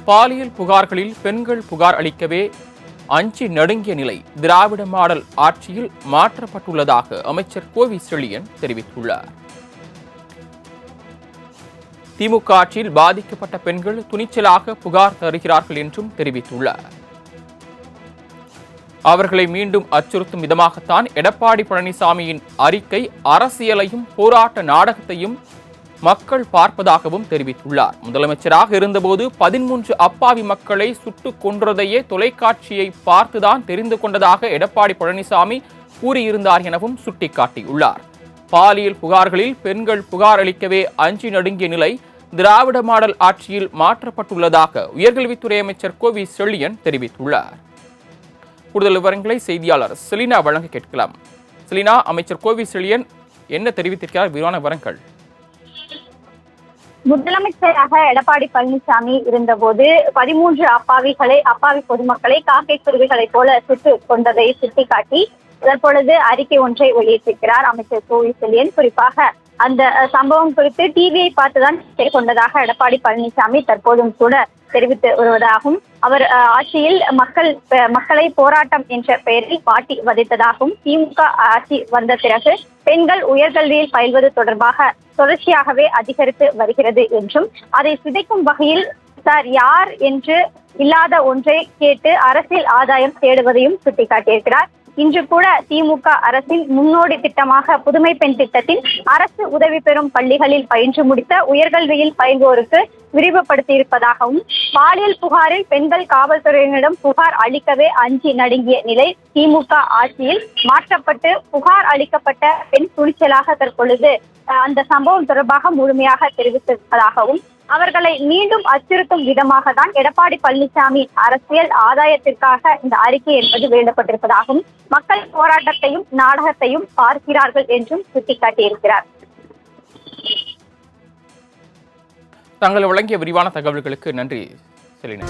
பாலியல் புகார்களில் பெண்கள் புகார் அளிக்கவே அஞ்சி நடுங்கிய நிலை திராவிட மாடல் ஆட்சியில் மாற்றப்பட்டுள்ளதாக அமைச்சர் கோவி செழியன் தெரிவித்துள்ளார். திமுக ஆட்சியில் பாதிக்கப்பட்ட பெண்கள் துணிச்சலாக புகார் தருகிறார்கள் என்றும் தெரிவித்துள்ளார். அவர்களை மீண்டும் அச்சுறுத்தும் விதமாகத்தான் எடப்பாடி பழனிசாமியின் அறிக்கை அரசியலையும் போராட்ட நாடகத்தையும் மக்கள் பார்ப்பதாகவும் தெரிவித்துள்ளார். முதலமைச்சராக இருந்தபோது 13 அப்பாவி மக்களை சுட்டுக் கொன்றதையே தொலைக்காட்சியை பார்த்துதான் தெரிந்து கொண்டதாக எடப்பாடி பழனிசாமி கூறியிருந்தார் எனவும் சுட்டிக்காட்டியுள்ளார். பாலியல் புகார்களில் பெண்கள் புகார் அளிக்கவே அஞ்சி நடுங்கிய நிலை திராவிட மாடல் ஆட்சியில் மாற்றப்பட்டுள்ளதாக உயர்கல்வித்துறை அமைச்சர் கோவி செழியன் தெரிவித்துள்ளார். கூடுதல் விவரங்களை செய்தியாளர் செலினா வழங்க கேட்கலாம். செலினா, அமைச்சர் கோவி செழியன் என்ன தெரிவித்திருக்கிறார்? விரிவான விவரங்கள். முதலமைச்சராக எடப்பாடி பழனிசாமி இருந்தபோது 13 அப்பாவி பொதுமக்களை காக்கை குருவிகளைப் போல சுட்டுக் கொண்டதை சுட்டிக்காட்டி தற்பொழுது அறிக்கை ஒன்றை வெளியிட்டிருக்கிறார் அமைச்சர் கோவி செழியன். குறிப்பாக அந்த சம்பவம் குறித்து டிவியை பார்த்துதான் கொண்டதாக எடப்பாடி பழனிசாமி தற்போதும் கூட தெரிவித்து வருவதாகவும், அவர் ஆட்சியில் மக்களை போராட்டம் என்ற பெயரில் பாட்டி வதைத்ததாகவும், திமுக ஆட்சி வந்த பிறகு பெண்கள் உயர்கல்வியில் பயில்வது தொடர்பாக தொடர்ச்சியாகவே அதிகரித்து வருகிறது என்றும், அதை சிதைக்கும் வகையில் யார் என்று இல்லாத ஒன்றை கேட்டு அரசியல் ஆதாயம் தேடுவதையும் சுட்டிக்காட்டியிருக்கிறார். இன்று கூட திமுக அரசின் முன்னோடி திட்டமாக புதுமை பெண் திட்டத்தில் அரசு உதவி பெறும் பள்ளிகளில் பயின்று முடித்த உயர்கல்வியில் பயில்வோருக்கு விரிவுபடுத்தியிருப்பதாகவும், பாலியல் புகாரில் பெண்கள் காவல்துறையினரிடம் புகார் அளிக்கவே அஞ்சி நடுங்கிய நிலை திமுக ஆட்சியில் மாற்றப்பட்டு புகார் அளிக்கப்பட்ட பெண் துணிச்சலாக தற்பொழுது அந்த சம்பவம் தொடர்பாக முழுமையாக தெரிவித்திருப்பதாகவும், அவர்களை மீண்டும் அச்சுறுத்தும் விதமாக தான் எடப்பாடி பழனிசாமி அரசியல் ஆதாயத்திற்காக இந்த அறிக்கை என்பது வெளியிடப்பட்டிருப்பதாகவும், மக்கள் போராட்டத்தையும் நாடகத்தையும் பார்க்கிறார்கள் என்றும் சுட்டிக்காட்டியிருக்கிறார். தாங்கள் வழங்கிய விரிவான தகவல்களுக்கு நன்றி செலினா.